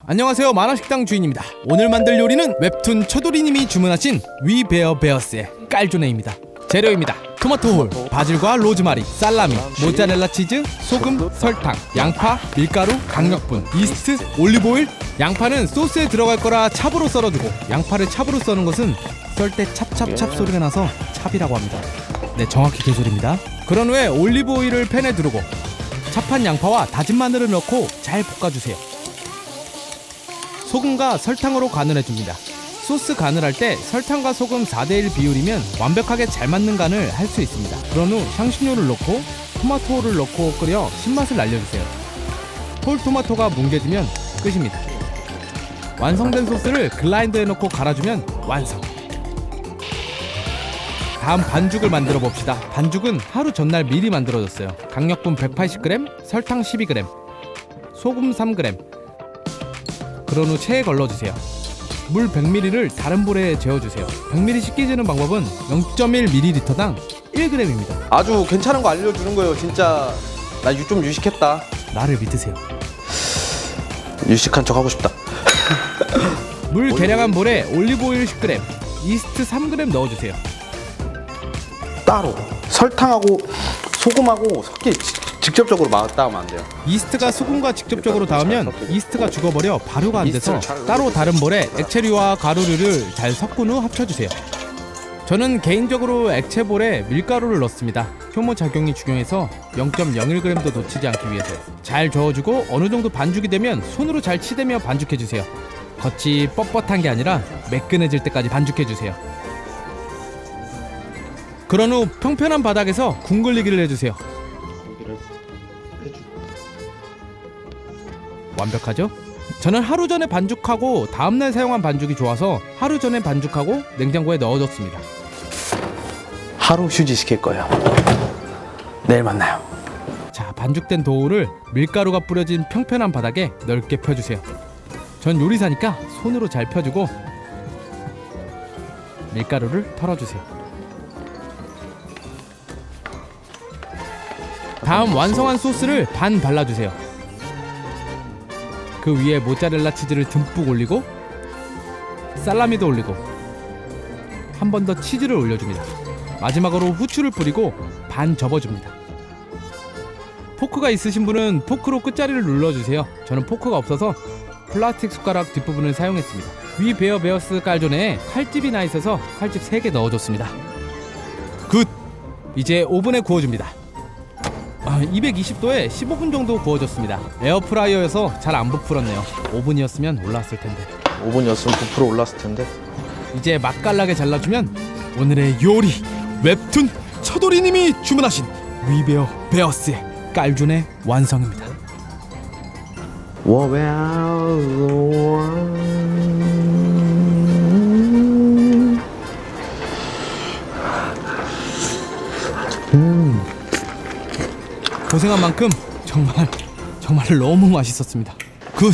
안녕하세요, 만화식당 주인입니다. 오늘 만들 요리는 웹툰 처돌이님이 주문하신 위베어 베어스의 깔조네입니다. 재료입니다. 토마토 홀, 바질과 로즈마리, 살라미, 모짜렐라 치즈, 소금, 설탕, 양파, 밀가루, 강력분, 이스트, 올리브오일. 양파는 소스에 들어갈 거라 찹으로 썰어주고, 양파를 찹으로 써는 것은 썰 때 찹찹찹 소리가 나서 찹이라고 합니다. 네, 정확히 개소리입니다. 그런 후에 올리브오일을 팬에 두르고 찹한 양파와 다진 마늘을 넣고 잘 볶아주세요. 소금과 설탕으로 간을 해줍니다. 소스 간을 할 때 설탕과 소금 4:1 비율이면 완벽하게 잘 맞는 간을 할 수 있습니다. 그런 후 향신료를 넣고 토마토를 넣고 끓여 신맛을 날려주세요. 홀토마토가 뭉개지면 끝입니다. 완성된 소스를 글라인더에 넣고 갈아주면 완성. 다음 반죽을 만들어 봅시다. 반죽은 하루 전날 미리 만들어졌어요. 강력분 180g, 설탕 12g, 소금 3g. 그런 후 체에 걸러주세요. 물 100ml를 다른 볼에 재워주세요. 100ml 식기지는 방법은 0.1ml당 1g입니다. 아주 괜찮은 거 알려주는 거예요. 진짜 나 좀 유식했다. 나를 믿으세요. 유식한 척 하고 싶다. 물 계량한 볼에 올리브오일 10g, 이스트 3g 넣어주세요. 따로 설탕하고 소금하고 직접적으로 닿으면 안 돼요. 이스트가 소금과 직접적으로 닿으면 이스트가 죽어버려 발효가 안 돼서 따로 다른 볼에 액체류와 가루류를 잘 섞은 후 합쳐주세요. 저는 개인적으로 액체볼에 밀가루를 넣습니다. 효모 작용이 중요해서 0.01g도 놓치지 않기 위해서요. 잘 저어주고 어느 정도 반죽이 되면 손으로 잘 치대며 반죽해주세요. 겉이 뻣뻣한 게 아니라 매끈해질 때까지 반죽해주세요. 그런 후 평평한 바닥에서 궁글리기를 해주세요. 완벽하죠? 저는 하루 전에 반죽하고 다음날 사용한 반죽이 좋아서 하루 전에 반죽하고 냉장고에 넣어뒀습니다. 하루 휴지 시킬 거예요. 내일 만나요. 자, 반죽된 도우를 밀가루가 뿌려진 평평한 바닥에 넓게 펴주세요. 전 요리사니까 손으로 잘 펴주고 밀가루를 털어주세요. 다음 완성한 소스를 반 발라주세요. 그 위에 모짜렐라 치즈를 듬뿍 올리고 살라미도 올리고 한 번 더 치즈를 올려줍니다. 마지막으로 후추를 뿌리고 반 접어줍니다. 포크가 있으신 분은 포크로 끝자리를 눌러주세요. 저는 포크가 없어서 플라스틱 숟가락 뒷부분을 사용했습니다. 위베어 베어스 깔조네에 칼집이 나 있어서 칼집 3개 넣어줬습니다. 굿! 이제 오븐에 구워줍니다. 220도에 15분 정도 구워졌습니다. 에어프라이어여서 잘 안 부풀었네요. 오븐이었으면 올라왔을 텐데. 오븐이었으면 부풀어 올랐을 텐데. 이제 맛깔나게 잘라주면 오늘의 요리! 웹툰 처돌이님이 주문하신 위베어 베어스의 깔조네 완성입니다. 고생한 만큼 정말 너무 맛있었습니다. 굿!